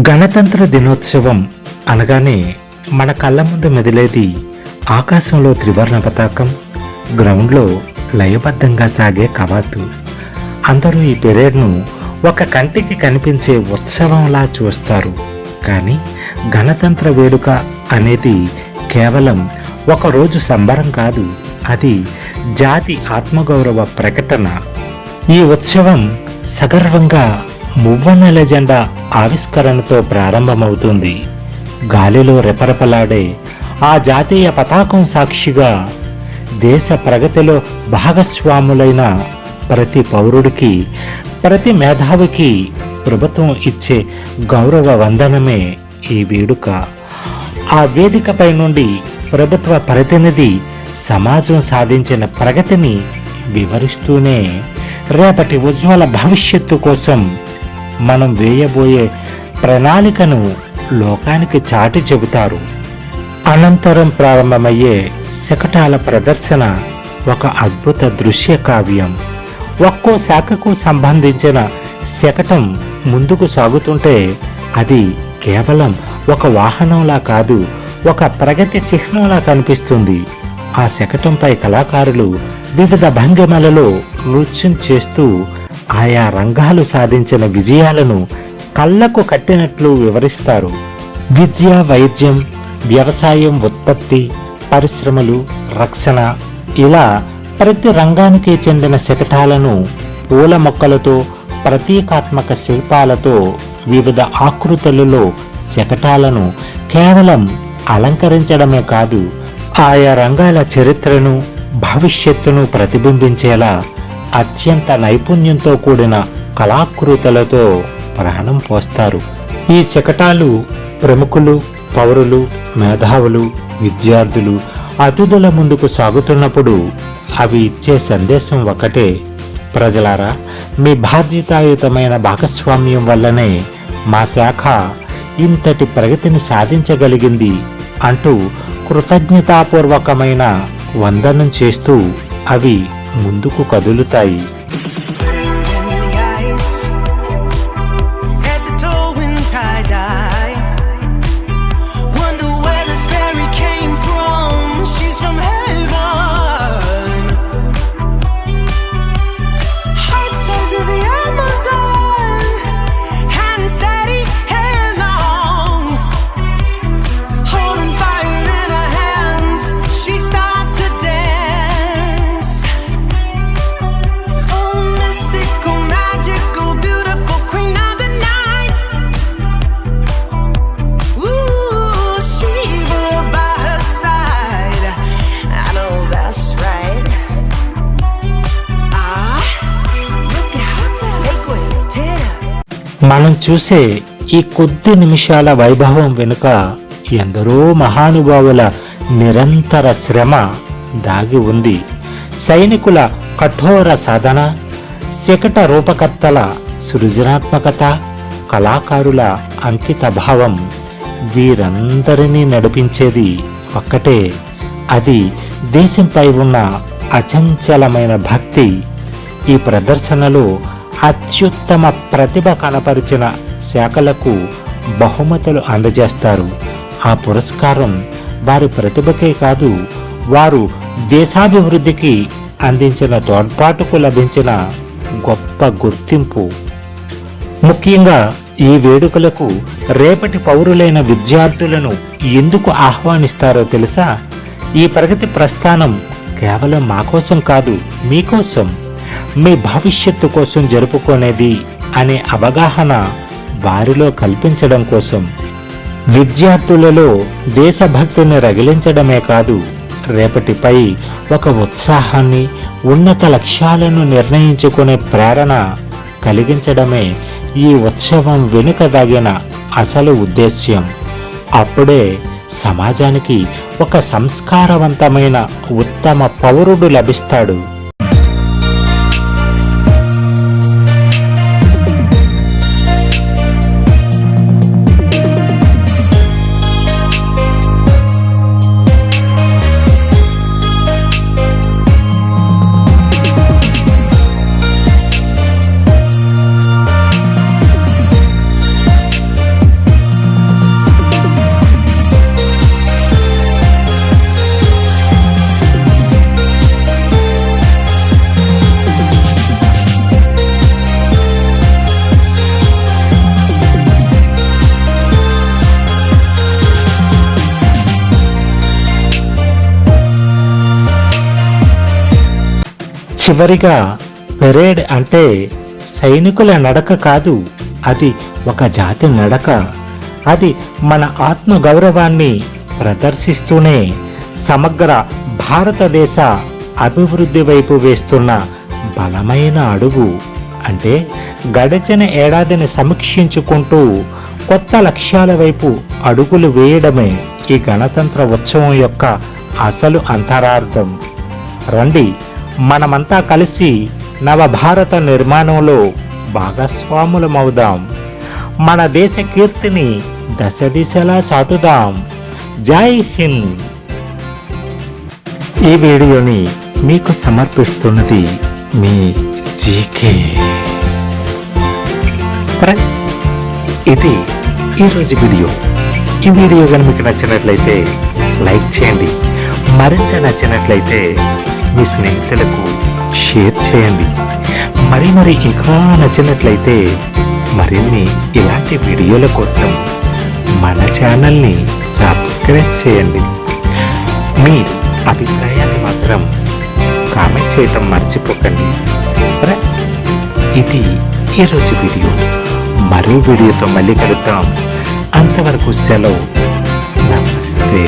గణతంత్ర దినోత్సవం అనగానే మన కళ్ళ ముందు మెదిలేది ఆకాశంలో త్రివర్ణ పతాకం, గ్రౌండ్లో లయబద్ధంగా సాగే కవాతు. అందరూ ఈ పెరేడ్ను ఒక కంటికి కనిపించే ఉత్సవంలా చూస్తారు. కానీ గణతంత్ర వేడుక అనేది కేవలం ఒకరోజు సంబరం కాదు, అది జాతి ఆత్మగౌరవ ప్రకటన. ఈ ఉత్సవం సగర్వంగా మువ్వన్నెల జెండా ఆవిష్కరణతో ప్రారంభమవుతుంది. గాలిలో రెపరెపలాడే ఆ జాతీయ పతాకం సాక్షిగా దేశ ప్రగతిలో భాగస్వాములైన ప్రతి పౌరుడికి, ప్రతి మేధావికి ప్రభుత్వం ఇచ్చే గౌరవ వందనమే ఈ వేడుక. ఆ వేదికపై నుండి ప్రభుత్వ ప్రతినిధి సమాజం సాధించిన ప్రగతిని వివరిస్తూనే రేపటి ఉజ్వల భవిష్యత్తు కోసం మనం వేయబోయే ప్రణాళికను లోకానికి చాటి చెబుతారు. అనంతరం ప్రారంభమయ్యే శకటాల ప్రదర్శన ఒక అద్భుత దృశ్య కావ్యం. ఒక్కో శాఖకు సంబంధించిన శకటం ముందుకు సాగుతుంటే అది కేవలం ఒక వాహనంలా కాదు, ఒక ప్రగతి చిహ్నంలా కనిపిస్తుంది. ఆ శకటంపై కళాకారులు వివిధ భంగిమలలో నృత్యం చేస్తూ ఆయా రంగాలు సాధించిన విజయాలను కళ్ళకు కట్టినట్లు వివరిస్తారు. విద్య, వైద్యం, వ్యవసాయం, ఉత్పత్తి, పరిశ్రమలు, రక్షణ, ఇలా ప్రతి రంగానికి చెందిన శకటాలను పూల మొక్కలతో, ప్రతీకాత్మక శిల్పాలతో, వివిధ ఆకృతులలో శకటాలను కేవలం అలంకరించడమే కాదు, ఆయా రంగాల చరిత్రను, భవిష్యత్తును ప్రతిబింబించేలా అత్యంత నైపుణ్యంతో కూడిన కళాకృతులతో ప్రాణం పోస్తారు. ఈ శకటాలు ప్రముఖులు, పౌరులు, మేధావులు, విద్యార్థులు, అతిథుల ముందుకు సాగుతున్నప్పుడు అవి ఇచ్చే సందేశం ఒకటే: ప్రజలారా, మీ బాధ్యతాయుతమైన భాగస్వామ్యం వల్లనే మా శాఖ ఇంతటి ప్రగతిని సాధించగలిగింది అంటూ కృతజ్ఞతాపూర్వకమైన వందనం చేస్తూ అవి ముందుకు కదులుతాయి. మనం చూసే ఈ కొద్ది నిమిషాల వైభవం వెనుక ఎందరో మహానుభావుల నిరంతర శ్రమ దాగి ఉంది. సైనికుల కఠోర సాధన, శకట రూపకర్తల సృజనాత్మకత, కళాకారుల అంకిత భావం, వీరందరినీ నడిపించేది ఒక్కటే, అది దేశంపై ఉన్న అచంచలమైన భక్తి. ఈ ప్రదర్శనలో అత్యుత్తమ ప్రతిభ కనపరిచిన శాఖలకు బహుమతులు అందజేస్తారు. ఆ పురస్కారం వారి ప్రతిభకే కాదు, వారు దేశాభివృద్ధికి అందించిన తోడ్పాటుకు లభించిన గొప్ప గుర్తింపు. ముఖ్యంగా ఈ వేడుకలకు రేపటి పౌరులైన విద్యార్థులను ఎందుకు ఆహ్వానిస్తారో తెలుసా? ఈ ప్రగతి ప్రస్థానం కేవలం మా కోసం కాదు, మీకోసం, మీ భవిష్యత్తు కోసం జరుపుకునేది అనే అవగాహన వారిలో కల్పించడం కోసం. విద్యార్థులలో దేశభక్తిని రగిలించడమే కాదు, రేపటిపై ఒక ఉత్సాహాన్ని, ఉన్నత లక్ష్యాలను నిర్ణయించుకునే ప్రేరణ కలిగించడమే ఈ ఉత్సవం వెనుక దాగిన అసలు ఉద్దేశ్యం. అప్పుడే సమాజానికి ఒక సంస్కారవంతమైన ఉత్తమ పౌరుడు లభిస్తాడు. చివరిగా పెరేడ్ అంటే సైనికుల నడక కాదు, అది ఒక జాతి నడక. అది మన ఆత్మగౌరవాన్ని ప్రదర్శిస్తూనే సమగ్ర భారతదేశ అభివృద్ధి వైపు వేస్తున్న బలమైన అడుగు. అంటే గడిచిన ఏడాదిని సమీక్షించుకుంటూ కొత్త లక్ష్యాల వైపు అడుగులు వేయడమే ఈ గణతంత్ర ఉత్సవం యొక్క అసలు అంతరార్థం. రండి, మనమంతా కలిసి నవభారత నిర్మాణంలో భాగస్వాములమవుదాం. మన దేశ కీర్తిని దశ దిశలా చాటుదాం. జై హింద్. ఈ వీడియోని మీకు సమర్పిస్తున్నది మీ జీకే. ఫ్రెండ్స్, ఇది ఈరోజు వీడియో. ఈ వీడియో కనుక మీకు నచ్చినట్లయితే లైక్ చేయండి. మరింత నచ్చినట్లయితే మీ స్నేహితులకు షేర్ చేయండి. మరి ఇంకా నచ్చినట్లయితే మరిన్ని ఇలాంటి వీడియోల కోసం మన ఛానల్ని సబ్స్క్రైబ్ చేయండి. మీ అభిప్రాయాన్ని మాత్రం కామెంట్ చేయటం మర్చిపోకండి. ఫ్రెండ్స్, ఇది ఈరోజు వీడియో. మరో వీడియోతో మళ్ళీ కలుద్దాం. అంతవరకు సెలవు. నమస్తే.